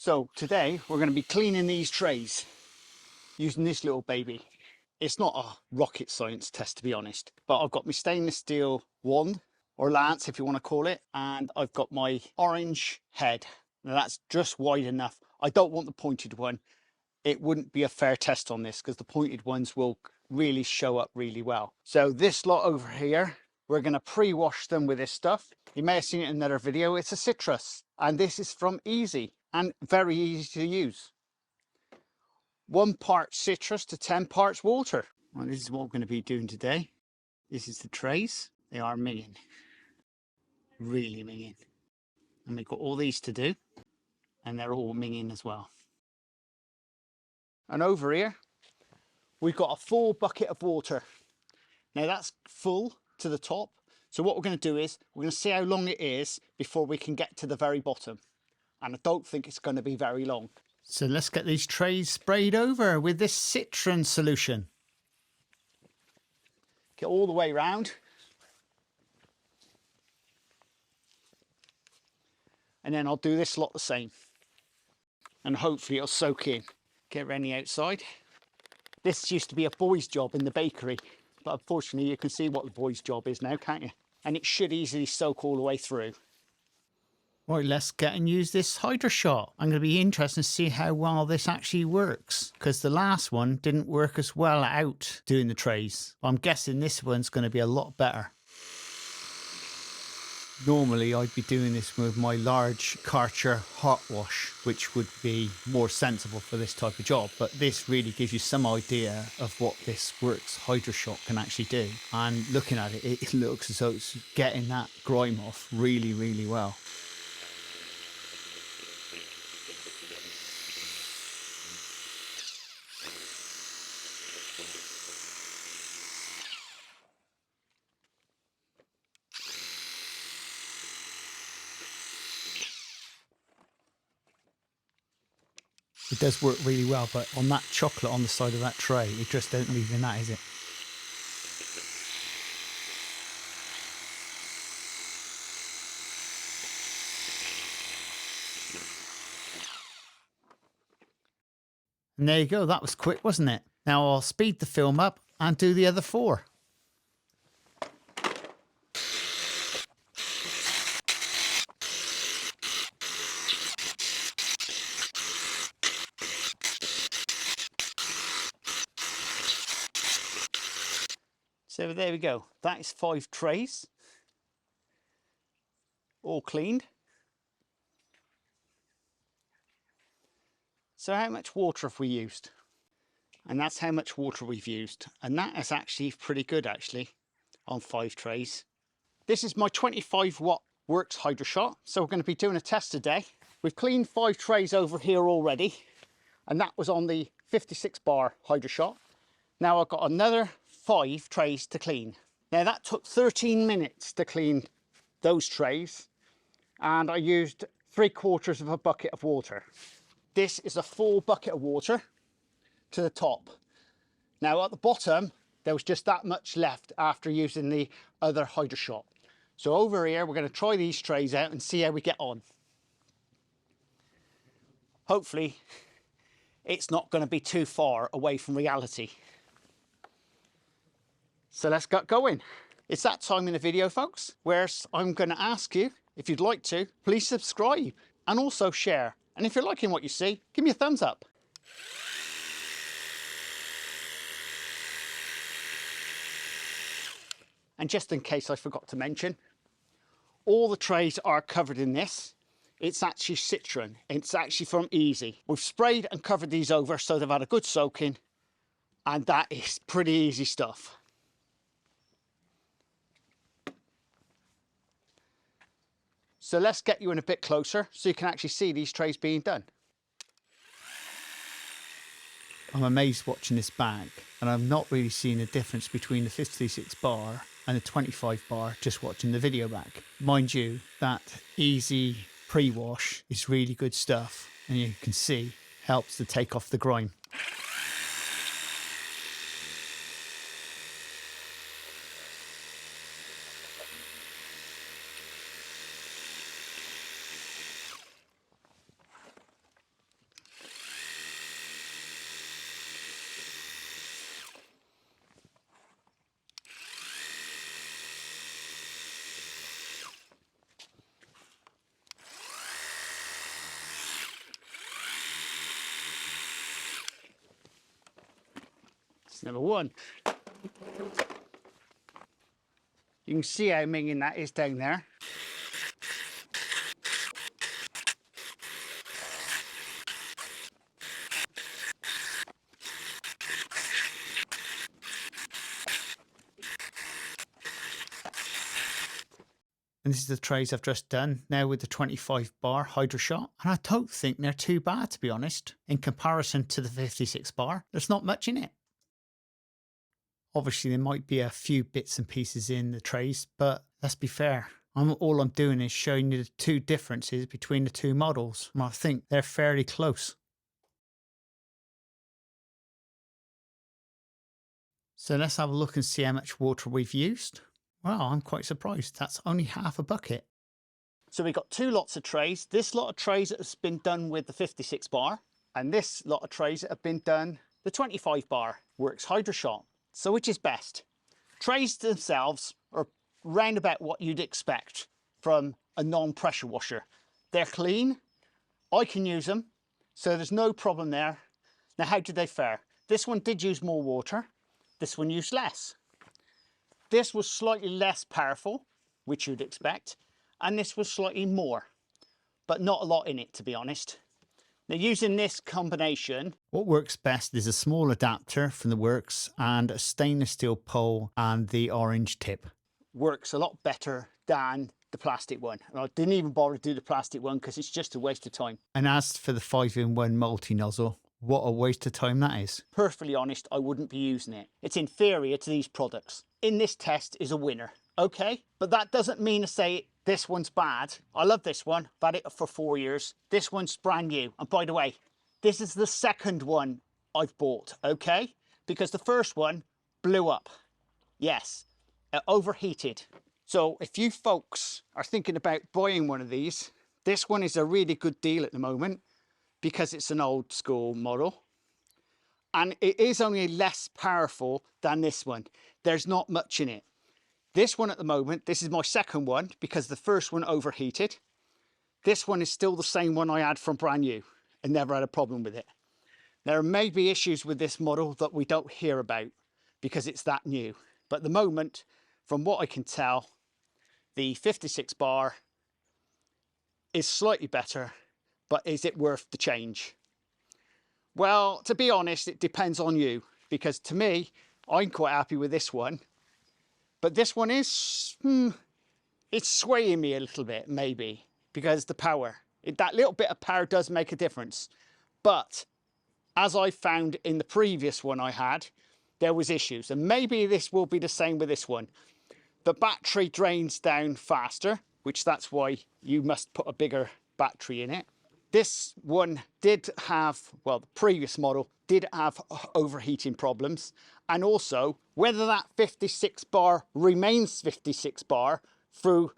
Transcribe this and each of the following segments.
So today we're going to be cleaning these trays using this little baby. It's not a rocket science test, to be honest, but I've got my stainless steel wand, or lance if you want to call it, and I've got my orange head. Now that's just wide enough. I don't want the pointed one. It wouldn't be a fair test on this because the pointed ones will really show up really well. So this lot over here, we're going to pre-wash them with this stuff. You may have seen it in another video. It's a citrus, and this is from Easy and very easy to use. 1 part citrus to 10 parts water. Well, this is what we're going to be doing today. This is the trays. They are minging, really minging. And we've got all these to do, and they're all minging as well. And over here, we've got a full bucket of water. Now that's full to the top. So what we're going to do is we're going to see how long it is before we can get to the very bottom. And I don't think it's going to be very long. So let's get these trays sprayed over with this citron solution. Get all the way round. And then I'll do this lot the same. And hopefully it'll soak in. Get ready outside. This used to be a boy's job in the bakery, but unfortunately you can see what the boy's job is now, can't you? And it should easily soak all the way through. Right, let's get and use this Hydroshot. I'm going to be interested to see how well this actually works, because the last one didn't work as well out doing the trays. I'm guessing this one's going to be a lot better. Normally I'd be doing this with my large Karcher hot wash, which would be more sensible for this type of job, but this really gives you some idea of what this WORX Hydroshot can actually do. And looking at it, it looks as though it's getting that grime off really, really well. It does work really well, but on that chocolate on the side of that tray, it just don't leave in that, is it? And there you go, that was quick, wasn't it? Now I'll speed the film up and do the other 4. So there we go. That is 5 trays, all cleaned. So how much water have we used? And that's how much water we've used. And that is actually pretty good actually on 5 trays. This is my 25 watt WORX Hydroshot. So we're going to be doing a test today. We've cleaned 5 trays over here already. And that was on the 56 bar Hydroshot. Now I've got another 5 trays to clean. Now that took 13 minutes to clean those trays, and I used 3/4 of a bucket of water. This is a full bucket of water to the top. Now at the bottom, there was just that much left after using the other Hydroshot. So over here, we're going to try these trays out and see how we get on. Hopefully, it's not going to be too far away from reality. So let's get going. It's that time in the video, folks, where I'm going to ask you, if you'd like to, please subscribe and also share. And if you're liking what you see, give me a thumbs up. And just in case I forgot to mention, all the trays are covered in this. It's actually citron. It's actually from Easy. We've sprayed and covered these over so they've had a good soaking, and that is pretty easy stuff. So let's get you in a bit closer so you can actually see these trays being done. I'm amazed watching this bag, and I've not really seen a difference between the 56 bar and the 25 bar just watching the video back. Mind you, that Easy pre-wash is really good stuff, and you can see helps to take off the grime. Number one. You can see how minging that is down there. And this is the trays I've just done now with the 25 bar Hydroshot. And I don't think they're too bad, to be honest. In comparison to the 56 bar, there's not much in it. Obviously, there might be a few bits and pieces in the trays, but let's be fair. All I'm doing is showing you the two differences between the two models. And I think they're fairly close. So let's have a look and see how much water we've used. Well, I'm quite surprised. That's only half a bucket. So we've got two lots of trays. This lot of trays has been done with the 56 bar, and this lot of trays have been done the 25 bar WORX Hydroshot. So which is best? Trays themselves are round about what you'd expect from a non-pressure washer. They're clean. I can use them, so there's no problem there. Now, how did they fare? This one did use more water. This one used less. This was slightly less powerful, which you'd expect, and this was slightly more, but not a lot in it, to be honest. Now, using this combination, what works best is a small adapter from the WORX and a stainless steel pole and the orange tip. Works a lot better than the plastic one. And I didn't even bother to do the plastic one because it's just a waste of time. And as for the 5-in-1 multi-nozzle, what a waste of time that is. Perfectly honest, I wouldn't be using it. It's inferior to these products. In this test is a winner, okay? But that doesn't mean to say this one's bad. I love this one. I've had it for 4 years. This one's brand new. And by the way, this is the second one I've bought, okay? Because the first one blew up. Yes, it overheated. So if you folks are thinking about buying one of these, this one is a really good deal at the moment because it's an old school model. And it is only less powerful than this one. There's not much in it. This one at the moment, this is my second one because the first one overheated. This one is still the same one I had from brand new and never had a problem with it. There may be issues with this model that we don't hear about because it's that new. But at the moment, from what I can tell, the 56 bar is slightly better, but is it worth the change? Well, to be honest, it depends on you, because to me, I'm quite happy with this one. But this one is, it's swaying me a little bit, maybe, because the power. That little bit of power does make a difference. But as I found in the previous one I had, there was issues. And maybe this will be the same with this one. The battery drains down faster, which that's why you must put a bigger battery in it. This one did have, well, the previous model did have overheating problems. And also, whether that 56 bar remains 56 bar through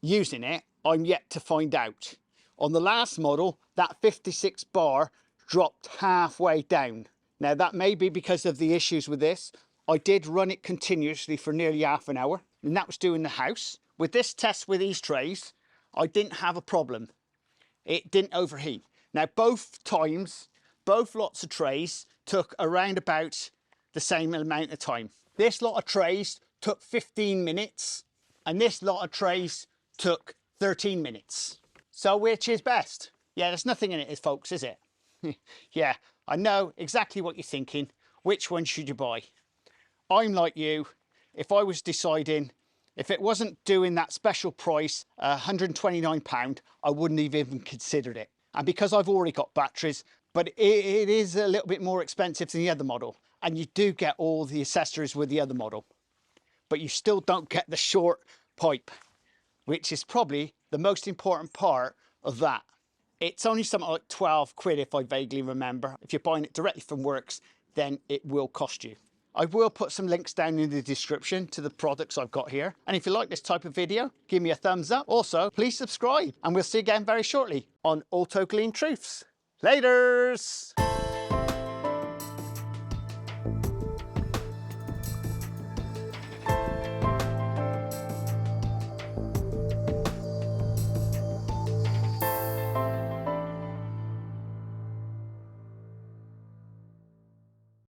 using it, I'm yet to find out. On the last model, that 56 bar dropped halfway down. Now, that may be because of the issues with this. I did run it continuously for nearly half an hour, and that was doing the house. With this test with these trays, I didn't have a problem. It didn't overheat. Now, both times, both lots of trays took around about the same amount of time. This lot of trays took 15 minutes, and this lot of trays took 13 minutes. So which is best? Yeah, there's nothing in it, folks, is it? Yeah, I know exactly what you're thinking. Which one should you buy? I'm like you. If I was deciding, if it wasn't doing that special price, £129, I wouldn't have even considered it. And because I've already got batteries, but it is a little bit more expensive than the other model. And you do get all the accessories with the other model, but you still don't get the short pipe, which is probably the most important part of that. It's only something like 12 quid if I vaguely remember. If you're buying it directly from WORX, then it will cost you. I will put some links down in the description to the products I've got here. And if you like this type of video, give me a thumbs up. Also, please subscribe, and we'll see you again very shortly on Auto Clean Truths. Laters!